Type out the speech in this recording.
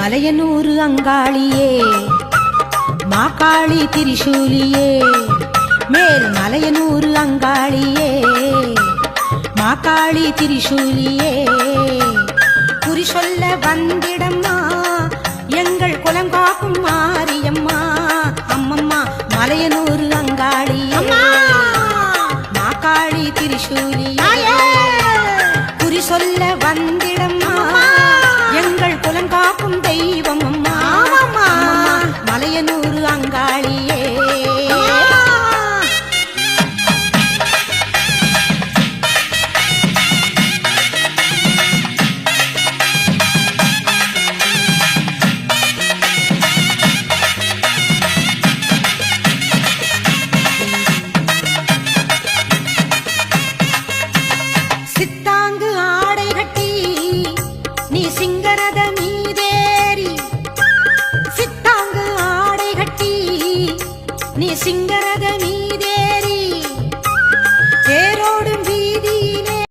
மலையனூர் அங்காளியே மாகாளி திரிசூலியே மேல் மலையனூர் அங்காளியே மாகாளி திரிசூலியே குறி சொல்ல வந்திடம்மா எங்கள் குலம் காக்கும் மாரியம்மா அம்மம்மா மலையனூர் அங்காளியே மாகாளி திரிசூலியே குறி சொல்ல வந்திடம்மா எங்கள் குலம் காக்கும் தெய்வம் அம்மா மலையனூர் அங்காளியே சித்தாங்கு ஆடை கட்டி நீ சிங்கரத மீதேறி சித்தாங்கு ஆடை கட்டி நீ சிங்கர